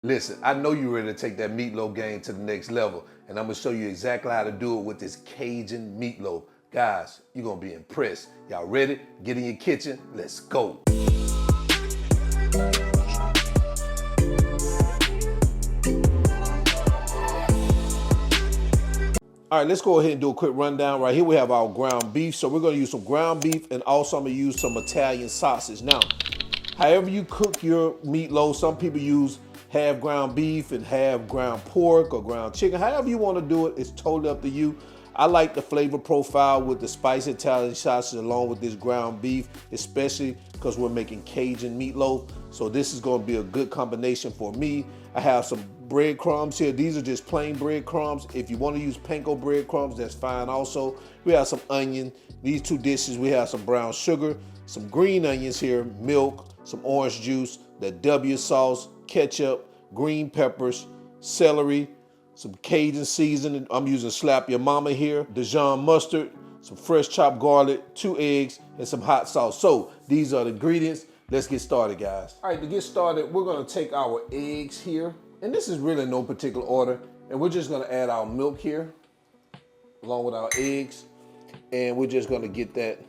Listen, I know you're ready to take that meatloaf game to the next level, and I'm gonna show you exactly how to do it with this Cajun meatloaf. Guys, you're gonna be impressed. Y'all ready? Get in your kitchen, let's go. All right, let's go ahead and do a quick rundown. Right here we have our ground beef. So we're gonna use some ground beef, and also I'm gonna use some Italian sausage. Now, however you cook your meatloaf, some people use half ground beef and half ground pork or ground chicken. However you wanna do it, it's totally up to you. I like the flavor profile with the spicy Italian sausage along with this ground beef, especially because we're making Cajun meatloaf. So this is gonna be a good combination for me. I have some breadcrumbs here. These are just plain breadcrumbs. If you want to use panko breadcrumbs, that's fine also. We have some onion. These two dishes, we have some brown sugar, some green onions here, milk, some orange juice, the W sauce, ketchup, green peppers, celery, some Cajun seasoning. I'm using Slap Your Mama here, Dijon mustard, some fresh chopped garlic, 2 eggs, and some hot sauce. So these are the ingredients. Let's get started, guys. All right, to get started, we're gonna take our eggs here, and this is really no particular order, and we're just gonna add our milk here, along with our eggs, and we're just gonna get that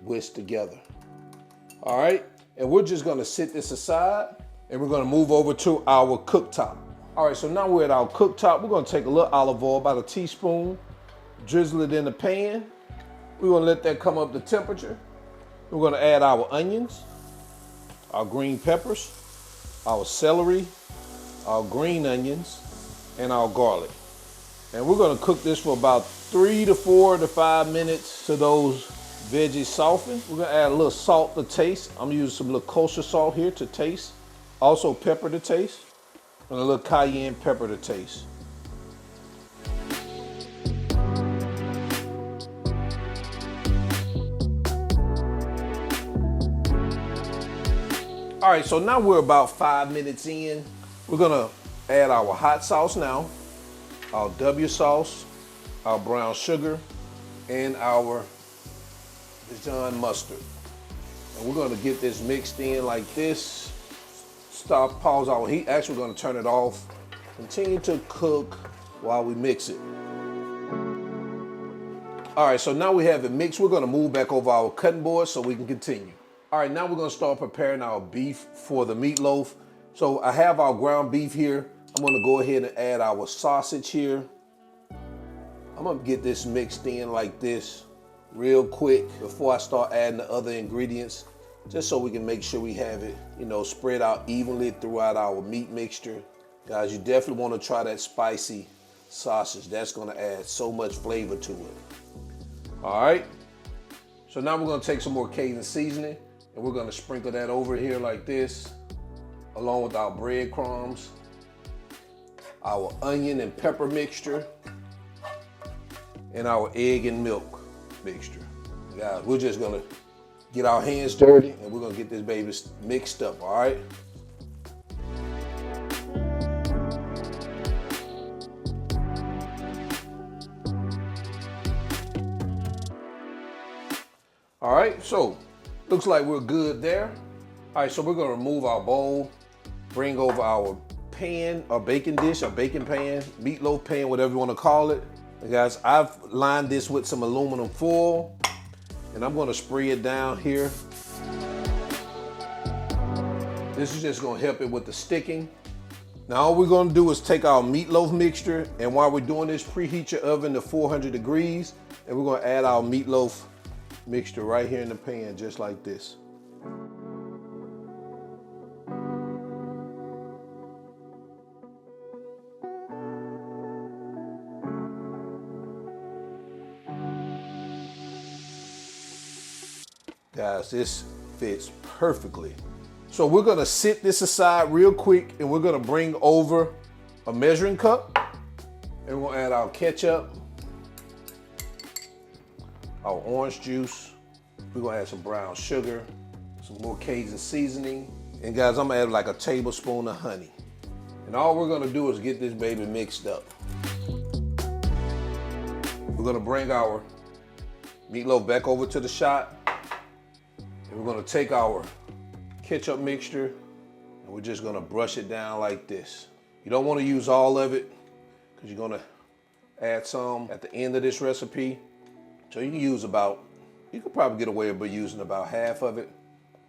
whisked together. All right, and we're just gonna sit this aside, and we're gonna move over to our cooktop. All right, so now we're at our cooktop. We're gonna take a little olive oil, about a teaspoon, drizzle it in the pan. We're gonna let that come up to temperature. We're gonna add our onions, our green peppers, our celery, our green onions, and our garlic. And we're gonna cook this for about 3 to 4 to 5 minutes to those veggies soften. We're gonna add a little salt to taste. I'm gonna use some little kosher salt here to taste. Also pepper to taste, and a little cayenne pepper to taste. All right, so now we're about 5 minutes in. We're gonna add our hot sauce now, our W sauce, our brown sugar, and our Dijon mustard. And we're gonna get this mixed in like this. Stop, pause our heat. Actually, we're gonna turn it off. Continue to cook while we mix it. All right, so now we have it mixed. We're gonna move back over our cutting board so we can continue. All right, now we're gonna start preparing our beef for the meatloaf. So I have our ground beef here. I'm gonna go ahead and add our sausage here. I'm gonna get this mixed in like this real quick before I start adding the other ingredients, just so we can make sure we have it, spread out evenly throughout our meat mixture. Guys, you definitely wanna try that spicy sausage. That's gonna add so much flavor to it. All right, so now we're gonna take some more Cajun seasoning, and we're gonna sprinkle that over here like this, along with our breadcrumbs, our onion and pepper mixture, and our egg and milk mixture. Guys, we're just gonna get our hands dirty, and we're gonna get this baby mixed up, all right? All right, so looks like we're good there. All right, so we're gonna remove our bowl, bring over our pan, our baking dish, our baking pan, meatloaf pan, whatever you wanna call it. And guys, I've lined this with some aluminum foil, and I'm gonna spray it down here. This is just gonna help it with the sticking. Now all we're gonna do is take our meatloaf mixture, and while we're doing this, preheat your oven to 400 degrees, and we're gonna add our meatloaf mixture right here in the pan, just like this. Guys, this fits perfectly. So we're gonna sit this aside real quick, and we're gonna bring over a measuring cup, and we're gonna add our ketchup, our orange juice. We're gonna add some brown sugar, some more Cajun seasoning. And guys, I'm gonna add like a tablespoon of honey. And all we're gonna do is get this baby mixed up. We're gonna bring our meatloaf back over to the shot. And we're gonna take our ketchup mixture, And we're just gonna brush it down like this. You don't wanna use all of it because you're gonna add some at the end of this recipe. So you can use about, you could probably get away with using about half of it,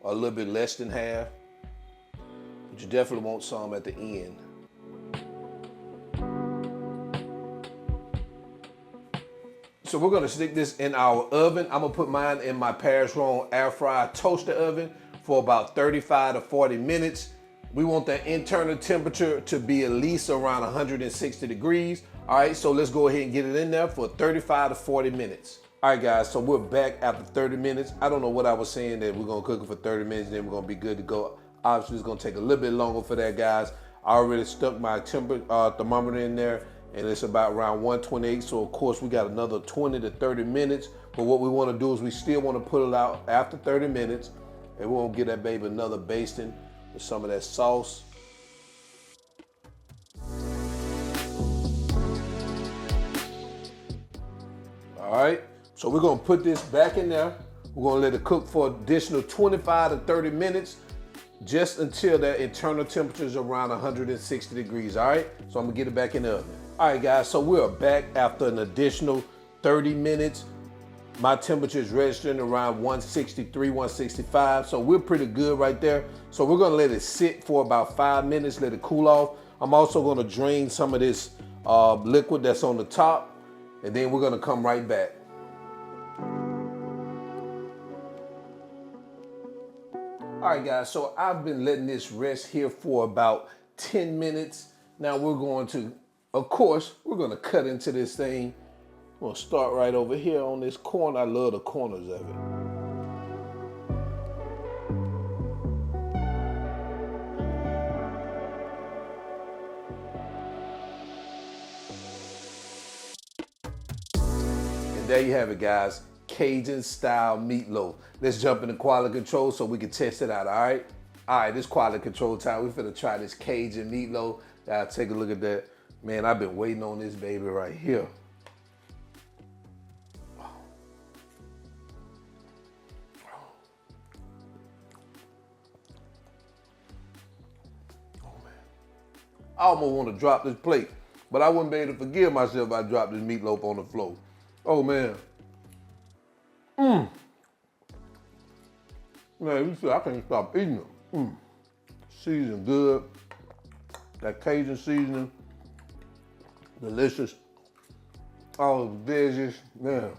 or a little bit less than half. But you definitely want some at the end. So we're gonna stick this in our oven. I'm gonna put mine in my Paris Ronde air fryer toaster oven for about 35 to 40 minutes. We want that internal temperature to be at least around 160 degrees. All right, so let's go ahead and get it in there for 35 to 40 minutes. All right, guys, so we're back after 30 minutes. I don't know what I was saying that we're gonna cook it for 30 minutes, then we're gonna be good to go. Obviously, it's gonna take a little bit longer for that, guys. I already stuck my thermometer in there, and it's about around 128. So of course, we got another 20 to 30 minutes. But what we wanna do is we still wanna put it out after 30 minutes, and we're gonna get that baby another basting with some of that sauce. All right, so we're gonna put this back in there. We're gonna let it cook for additional 25 to 30 minutes, just until that internal temperature is around 160 degrees, all right? So I'm gonna get it back in the oven. All right, guys, so we're back after an additional 30 minutes. My temperature is registering around 163, 165, so we're pretty good right there. So we're gonna let it sit for about 5 minutes, let it cool off. I'm also gonna drain some of this liquid that's on the top, and then we're gonna come right back. All right, guys, so I've been letting this rest here for about 10 minutes. Now we're going to, of course, we're gonna cut into this thing. We'll start right over here on this corner. I love the corners of it. And there you have it, guys. Cajun style meatloaf. Let's jump into quality control so we can test it out, all right? All right, this quality control time. We're finna try this Cajun meatloaf. Y'all take a look at that. Man, I've been waiting on this baby right here. I almost want to drop this plate, but I wouldn't be able to forgive myself if I dropped this meatloaf on the floor. Oh, man. Man, you see, I can't stop eating it. Seasoned good. That Cajun seasoning, delicious. All the veggies, man.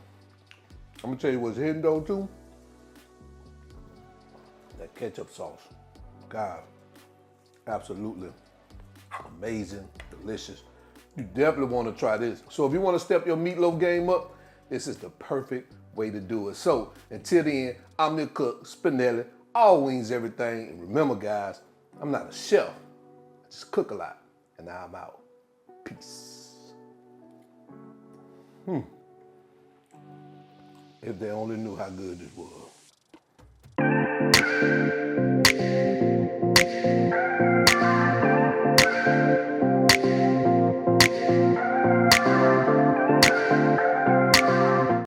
I'm gonna tell you what's hidden though, too. That ketchup sauce. God, absolutely amazing, delicious. You definitely want to try this. So if you want to step your meatloaf game up, this is the perfect way to do it. So until then, I'm the cook, Spinelli, all wings, everything. And remember, guys, I'm not a chef. I just cook a lot. And now I'm out. Peace. If they only knew how good this was.